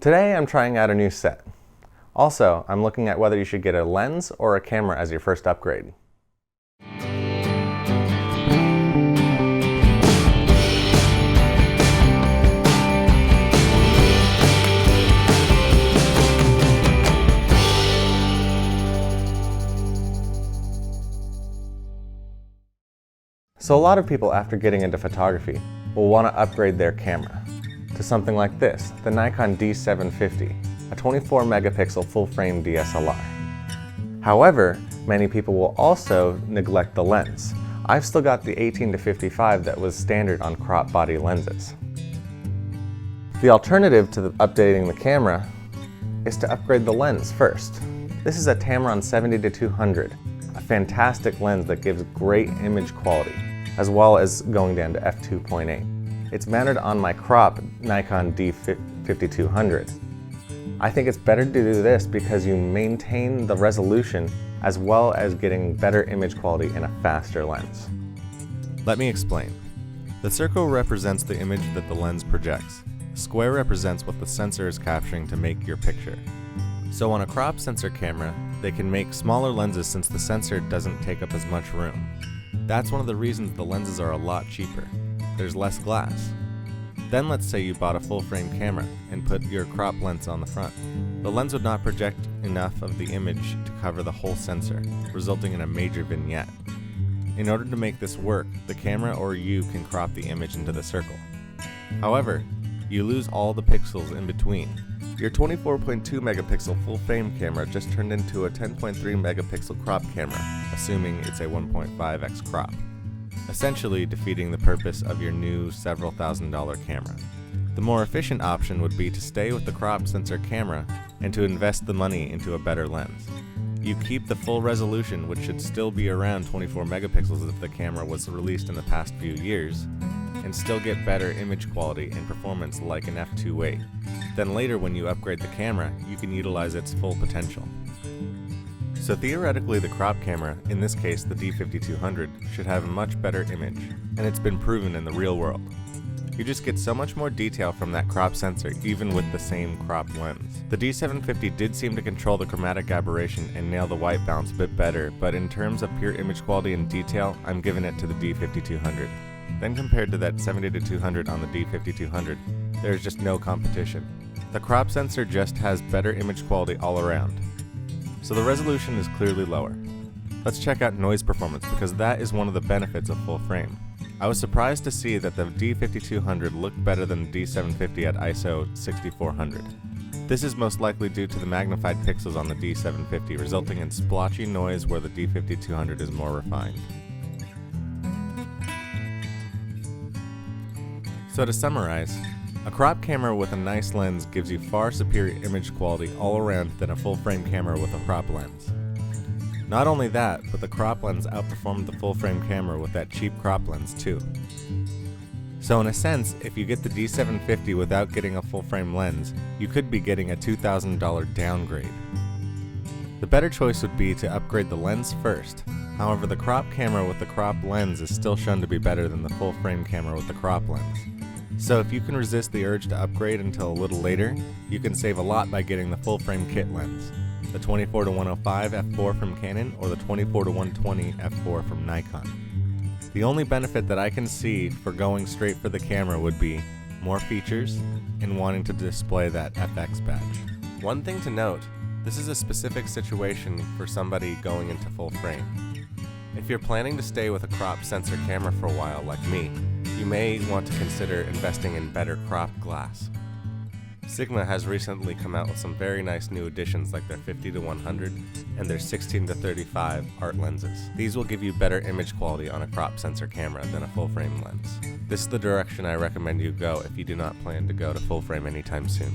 Today I'm trying out a new set. Also, I'm looking at whether you should get a lens or a camera as your first upgrade. So a lot of people, after getting into photography, will want to upgrade their camera to something like this, the Nikon D750, a 24 megapixel full-frame DSLR. However, many people will also neglect the lens. I've still got the 18-55 that was standard on crop body lenses. The alternative to updating the camera is to upgrade the lens first. This is a Tamron 70-200, a fantastic lens that gives great image quality, as well as going down to f2.8. It's mounted on my crop Nikon D5200. I think it's better to do this because you maintain the resolution as well as getting better image quality in a faster lens. Let me explain. The circle represents the image that the lens projects. The square represents what the sensor is capturing to make your picture. So on a crop sensor camera, they can make smaller lenses since the sensor doesn't take up as much room. That's one of the reasons the lenses are a lot cheaper. There's less glass. Then let's say you bought a full-frame camera and put your crop lens on the front. The lens would not project enough of the image to cover the whole sensor, resulting in a major vignette. In order to make this work, the camera or you can crop the image into the circle. However, you lose all the pixels in between. Your 24.2 megapixel full-frame camera just turned into a 10.3 megapixel crop camera, assuming it's a 1.5x crop, essentially defeating the purpose of your new several $1,000 camera. The more efficient option would be to stay with the crop sensor camera and to invest the money into a better lens. You keep the full resolution, which should still be around 24 megapixels if the camera was released in the past few years, and still get better image quality and performance like an f2.8. Then later when you upgrade the camera, you can utilize its full potential. So theoretically the crop camera, in this case the D5200, should have a much better image, and it's been proven in the real world. You just get so much more detail from that crop sensor even with the same crop lens. The D750 did seem to control the chromatic aberration and nail the white balance a bit better, but in terms of pure image quality and detail, I'm giving it to the D5200. Then compared to that 70-200 on the D5200, there's just no competition. The crop sensor just has better image quality all around. So the resolution is clearly lower. Let's check out noise performance because that is one of the benefits of full frame. I was surprised to see that the D5200 looked better than the D750 at ISO 6400. This is most likely due to the magnified pixels on the D750, resulting in splotchy noise where the D5200 is more refined. So to summarize, a crop camera with a nice lens gives you far superior image quality all around than a full-frame camera with a crop lens. Not only that, but the crop lens outperformed the full-frame camera with that cheap crop lens too. So in a sense, if you get the D750 without getting a full-frame lens, you could be getting a $2,000 downgrade. The better choice would be to upgrade the lens first. However, the crop camera with the crop lens is still shown to be better than the full-frame camera with the crop lens. So if you can resist the urge to upgrade until a little later, you can save a lot by getting the full-frame kit lens, the 24-105 f4 from Canon or the 24-120 f4 from Nikon. The only benefit that I can see for going straight for the camera would be more features and wanting to display that FX badge. One thing to note, this is a specific situation for somebody going into full frame. If you're planning to stay with a crop sensor camera for a while like me, you may want to consider investing in better cropped glass. Sigma has recently come out with some very nice new additions like their 50-100 and their 16-35 art lenses. These will give you better image quality on a crop sensor camera than a full-frame lens. This is the direction I recommend you go if you do not plan to go to full frame anytime soon.